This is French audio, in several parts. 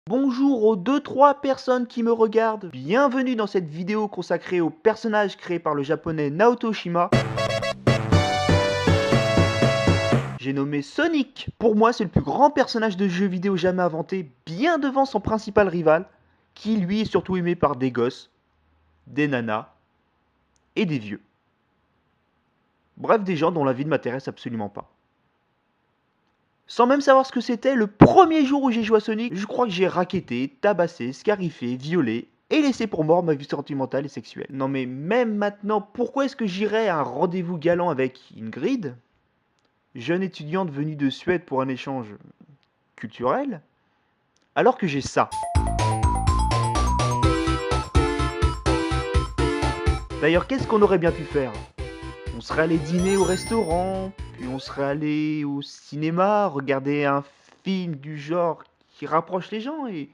Bonjour aux 2-3 personnes qui me regardent, bienvenue dans cette vidéo consacrée au personnage créé par le japonais Naoto Oshima. J'ai nommé Sonic. Pour moi, c'est le plus grand personnage de jeu vidéo jamais inventé, bien devant son principal rival, qui lui est surtout aimé par des gosses, des nanas et des vieux. Bref, des gens dont la vie ne m'intéresse absolument pas. Sans même savoir ce que c'était, le premier jour où j'ai joué à Sonic, je crois que j'ai racketté, tabassé, scarifié, violé et laissé pour mort ma vie sentimentale et sexuelle. Non mais même maintenant, pourquoi est-ce que j'irais à un rendez-vous galant avec Ingrid, jeune étudiante venue de Suède pour un échange culturel, alors que j'ai ça? D'ailleurs, qu'est-ce qu'on aurait bien pu faire? On serait allé dîner au restaurant, puis on serait allé au cinéma, regarder un film du genre qui rapproche les gens et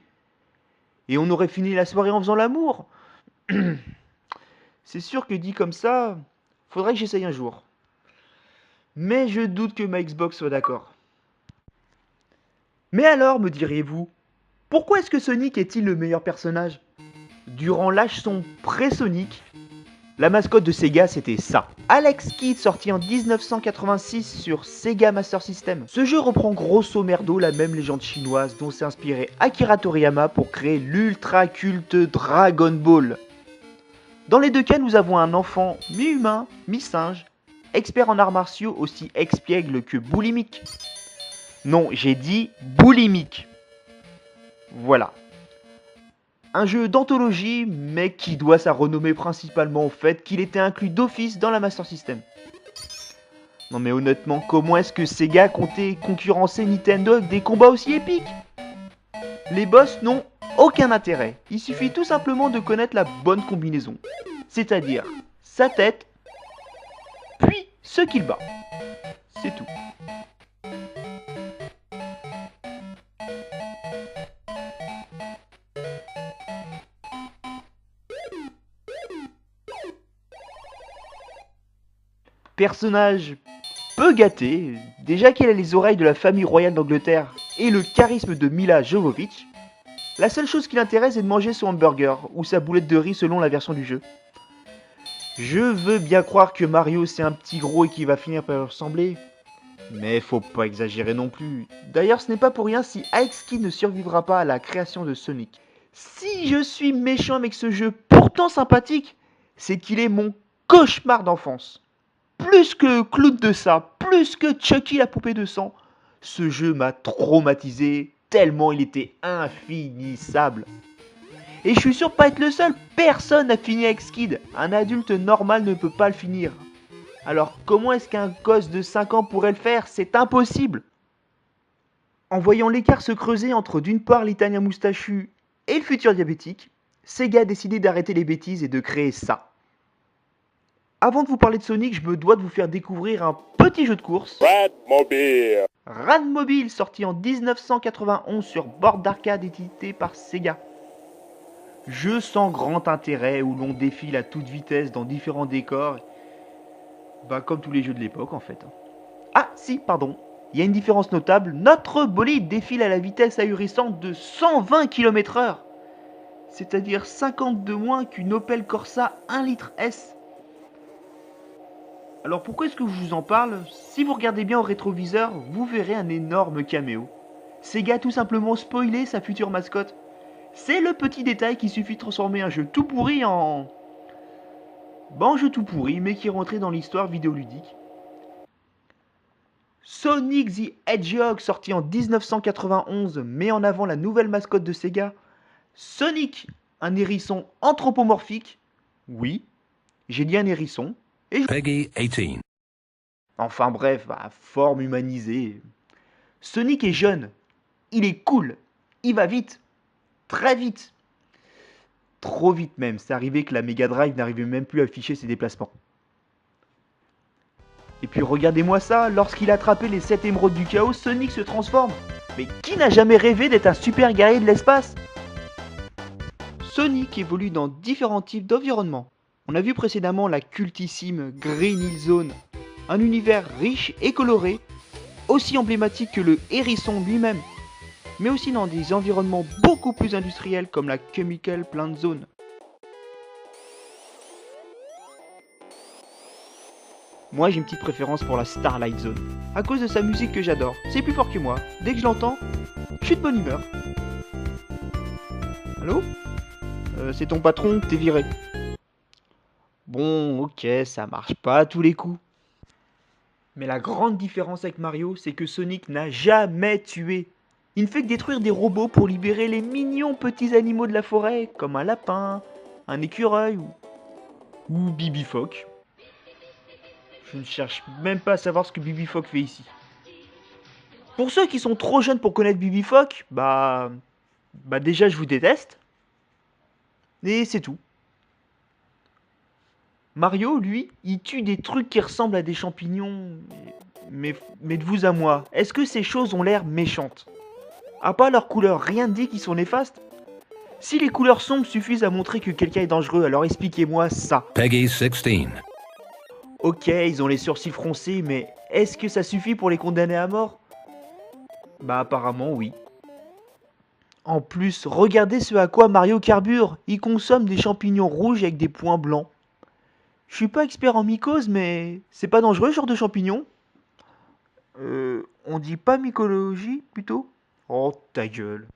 on aurait fini la soirée en faisant l'amour. C'est sûr que dit comme ça, faudrait que j'essaye un jour. Mais je doute que ma Xbox soit d'accord. Mais alors, me diriez-vous, pourquoi est-ce que Sonic est-il le meilleur personnage? Durant l'âge sombre pré-Sonic, la mascotte de Sega c'était ça. Alex Kidd, sorti en 1986 sur Sega Master System. Ce jeu reprend grosso merdo la même légende chinoise dont s'est inspiré Akira Toriyama pour créer l'ultra culte Dragon Ball. Dans les deux cas, nous avons un enfant mi-humain, mi-singe, expert en arts martiaux aussi expiègle que boulimique. Non, j'ai dit boulimique. Voilà. Un jeu d'anthologie, mais qui doit sa renommée principalement au fait qu'il était inclus d'office dans la Master System. Non mais honnêtement, comment est-ce que Sega comptait concurrencer Nintendo avec des combats aussi épiques? Les boss n'ont aucun intérêt, il suffit tout simplement de connaître la bonne combinaison. C'est-à-dire sa tête, puis ce qu'il bat. C'est tout. Personnage peu gâté, déjà qu'il a les oreilles de la famille royale d'Angleterre et le charisme de Mila Jovovich, la seule chose qui l'intéresse est de manger son hamburger ou sa boulette de riz selon la version du jeu. Je veux bien croire que Mario c'est un petit gros et qu'il va finir par ressembler, mais faut pas exagérer non plus. D'ailleurs ce n'est pas pour rien si Alex Kidd ne survivra pas à la création de Sonic. Si je suis méchant avec ce jeu pourtant sympathique, c'est qu'il est mon cauchemar d'enfance. Plus que Cloud de ça, plus que Chucky la poupée de sang, ce jeu m'a traumatisé tellement il était infinissable. Et je suis sûr de pas être le seul, personne n'a fini avec Skid. Un adulte normal ne peut pas le finir. Alors comment est-ce qu'un gosse de 5 ans pourrait le faire? C'est impossible. En voyant l'écart se creuser entre d'une part l'italien moustachu et le futur diabétique, Sega a décidé d'arrêter les bêtises et de créer ça. Avant de vous parler de Sonic, je me dois de vous faire découvrir un petit jeu de course. Radmobile. Radmobile, sorti en 1991 sur borne d'arcade édité par Sega. Jeu sans grand intérêt où l'on défile à toute vitesse dans différents décors. Bah comme tous les jeux de l'époque en fait. Ah si, pardon. Il y a une différence notable, notre bolide défile à la vitesse ahurissante de 120 km/h. C'est-à-dire 50 de moins qu'une Opel Corsa 1 litre S. Alors pourquoi est-ce que je vous en parle? Si vous regardez bien au rétroviseur, vous verrez un énorme caméo. Sega a tout simplement spoilé sa future mascotte. C'est le petit détail qui suffit de transformer un jeu tout pourri en... un jeu tout pourri, mais qui est rentré dans l'histoire vidéoludique. Sonic the Hedgehog, sorti en 1991, met en avant la nouvelle mascotte de Sega. Sonic, un hérisson anthropomorphique. Oui, j'ai dit un hérisson. Peggy 18. Enfin bref, forme humanisée. Sonic est jeune, il est cool, il va vite, très vite. Trop vite même, c'est arrivé que la Mega Drive n'arrivait même plus à afficher ses déplacements. Et puis regardez-moi ça, lorsqu'il a attrapé les 7 émeraudes du chaos, Sonic se transforme. Mais qui n'a jamais rêvé d'être un super guerrier de l'espace? Sonic évolue dans différents types d'environnements. On a vu précédemment la cultissime Green Hill Zone, un univers riche et coloré, aussi emblématique que le hérisson lui-même. mais aussi dans des environnements beaucoup plus industriels comme la Chemical Plant Zone. Moi j'ai une petite préférence pour la Starlight Zone, à cause de sa musique que j'adore. C'est plus fort que moi, dès que je l'entends, je suis de bonne humeur. Allô? C'est ton patron, t'es viré. Bon, ok, ça marche pas à tous les coups. Mais la grande différence avec Mario, c'est que Sonic n'a jamais tué. Il ne fait que détruire des robots pour libérer les mignons petits animaux de la forêt, comme un lapin, un écureuil ou Bibi Phoque. Je ne cherche même pas à savoir ce que Bibi Phoque fait ici. Pour ceux qui sont trop jeunes pour connaître Bibi Phoque, bah déjà je vous déteste. Et c'est tout. Mario, lui, il tue des trucs qui ressemblent à des champignons. Mais de vous à moi, est-ce que ces choses ont l'air méchantes? À part leur couleur, rien ne dit qu'ils sont néfastes. Si les couleurs sombres suffisent à montrer que quelqu'un est dangereux, alors expliquez-moi ça. Peggy 16. Ok, ils ont les sourcils froncés, mais est-ce que ça suffit pour les condamner à mort? Bah apparemment oui. En plus, regardez ce à quoi Mario carbure. Il consomme des champignons rouges avec des points blancs. Je suis pas expert en mycose, mais c'est pas dangereux ce genre de champignons? On dit pas mycologie plutôt? Oh ta gueule.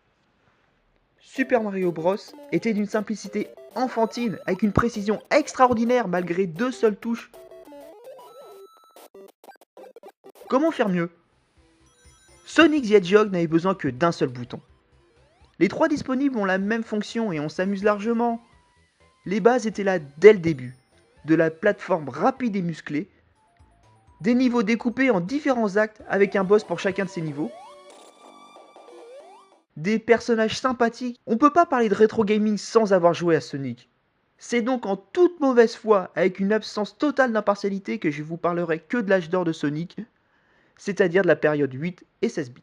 Super Mario Bros était d'une simplicité enfantine, avec une précision extraordinaire malgré 2 seules touches. Comment faire mieux? Sonic the Hedgehog n'avait besoin que d'un seul bouton. Les 3 disponibles ont la même fonction et on s'amuse largement. Les bases étaient là dès le début. De la plateforme rapide et musclée, des niveaux découpés en différents actes avec un boss pour chacun de ces niveaux, des personnages sympathiques. On peut pas parler de rétro gaming sans avoir joué à Sonic. C'est donc en toute mauvaise foi, avec une absence totale d'impartialité, que je vous parlerai que de l'âge d'or de Sonic, c'est-à-dire de la période 8 et 16 bits.